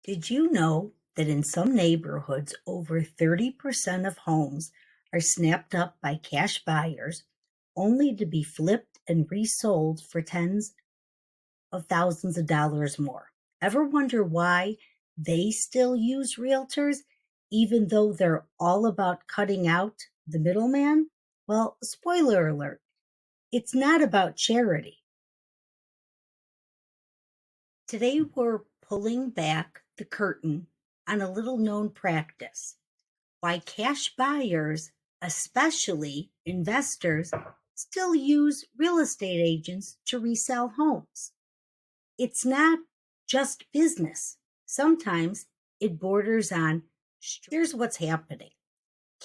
Did you know that in some neighborhoods, over 30% of homes are snapped up by cash buyers only to be flipped and resold for tens of thousands of dollars more? Ever wonder why they still use realtors, even though they're all about cutting out the middleman? Well, spoiler alert, it's not about charity. Today, we're pulling back the curtain on a little known practice: why cash buyers, especially investors, still use real estate agents to resell homes. It's not just business. Sometimes it borders on. Here's what's happening: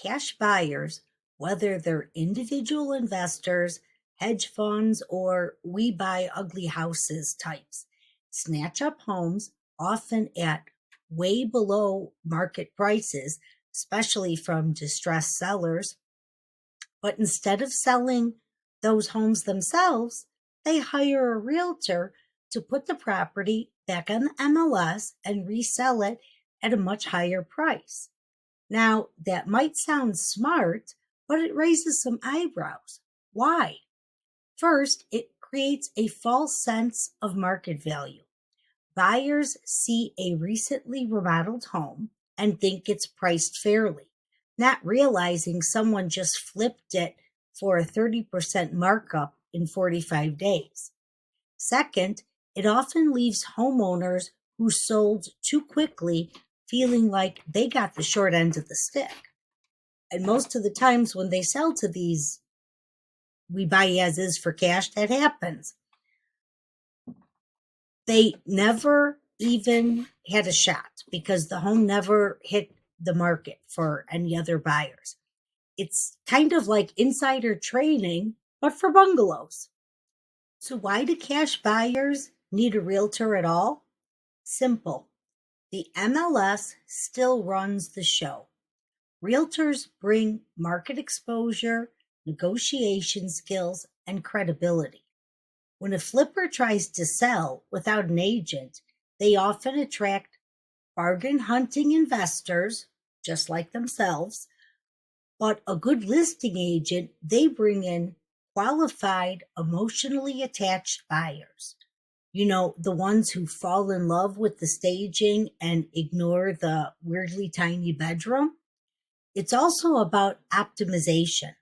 cash buyers, whether they're individual investors, hedge funds, or we buy ugly houses types, snatch up homes often at way below market prices, especially from distressed sellers. But instead of selling those homes themselves, they hire a realtor to put the property back on the MLS and resell it at a much higher price. Now, that might sound smart, but it raises some eyebrows. Why? First, it creates a false sense of market value. Buyers see a recently remodeled home and think it's priced fairly, not realizing someone just flipped it for a 30% markup in 45 days. Second, it often leaves homeowners who sold too quickly feeling like they got the short end of the stick. And most of the times when they sell to these we buy as is for cash, that happens. They never even had a shot because the home never hit the market for any other buyers. It's kind of like insider trading, but for bungalows. So, why do cash buyers need a realtor at all? Simple. The MLS still runs the show. Realtors bring market exposure, negotiation skills, and credibility. When a flipper tries to sell without an agent, they often attract bargain hunting investors, just like themselves. But a good listing agent, they bring in qualified, emotionally attached buyers. The ones who fall in love with the staging and ignore the weirdly tiny bedroom. It's also about optimization.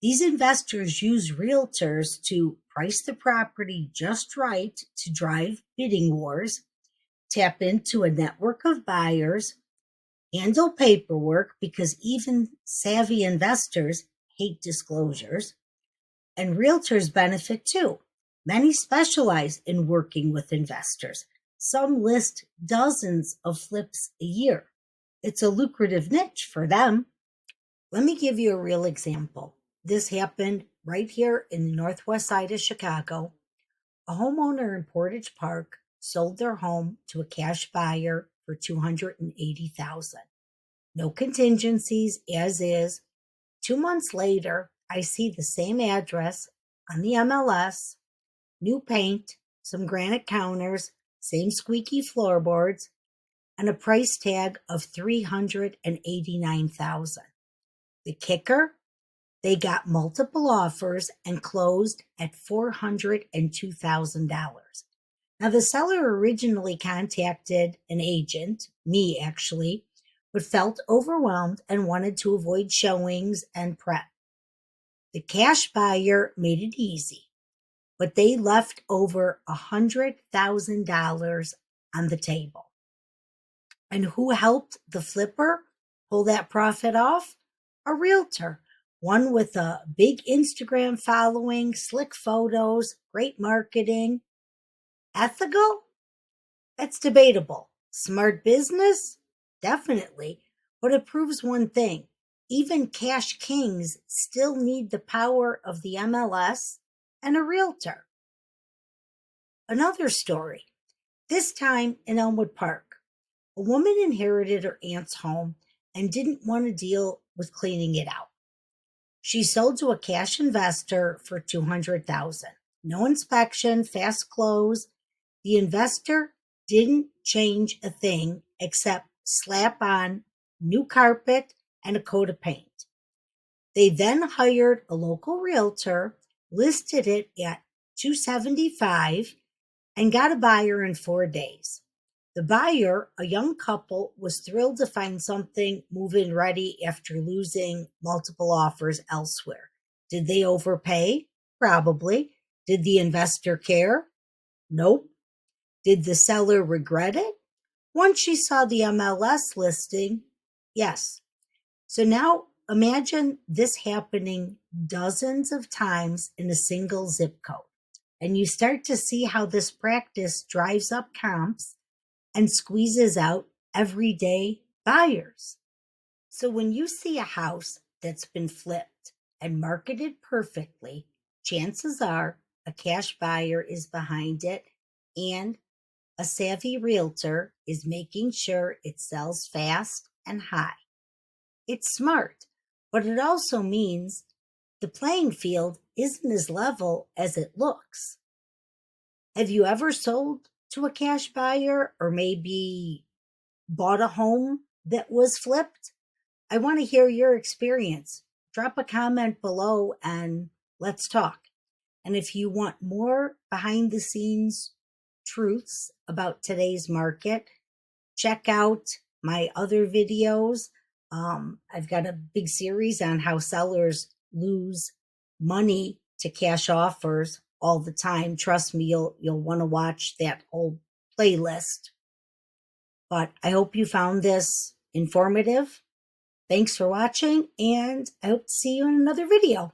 These investors use realtors to price the property just right to drive bidding wars, tap into a network of buyers, handle paperwork because even savvy investors hate disclosures, and realtors benefit too. Many specialize in working with investors. Some list dozens of flips a year. It's a lucrative niche for them. Let me give you a real example. This happened right here in the northwest side of Chicago. A homeowner in Portage Park sold their home to a cash buyer for $280,000. No contingencies, as is. 2 months later, I see the same address on the MLS, new paint, some granite counters, same squeaky floorboards, and a price tag of $389,000. The kicker? They got multiple offers and closed at $402,000. Now, the seller originally contacted an agent, me actually, but felt overwhelmed and wanted to avoid showings and prep. The cash buyer made it easy, but they left over $100,000 on the table. And who helped the flipper pull that profit off? A realtor, one with a big Instagram following, slick photos, great marketing. Ethical? That's debatable. Smart business? Definitely. But it proves one thing: even cash kings still need the power of the MLS and a realtor. Another story, this time in Elmwood Park. A woman inherited her aunt's home and didn't want to deal with cleaning it out. She sold to a cash investor for $200,000. No inspection, fast close. The investor didn't change a thing except slap on new carpet and a coat of paint. They then hired a local realtor, listed it at $275, and got a buyer in 4 days. The buyer, a young couple, was thrilled to find something move-in ready after losing multiple offers elsewhere. Did they overpay? Probably. Did the investor care? Nope. Did the seller regret it? Once she saw the MLS listing, yes. So now imagine this happening dozens of times in a single zip code. And you start to see how this practice drives up comps and squeezes out everyday buyers. So when you see a house that's been flipped and marketed perfectly, chances are a cash buyer is behind it and a savvy realtor is making sure it sells fast and high. It's smart, but it also means the playing field isn't as level as it looks. Have you ever sold to a cash buyer or maybe bought a home that was flipped? I want to hear your experience. Drop a comment below and let's talk. And if you want more behind the scenes truths about today's market, check out my other videos. I've got a big series on how sellers lose money to cash offers all the time. Trust me, you'll want to watch that whole playlist. But I hope you found this informative. Thanks for watching, and I hope to see you in another video.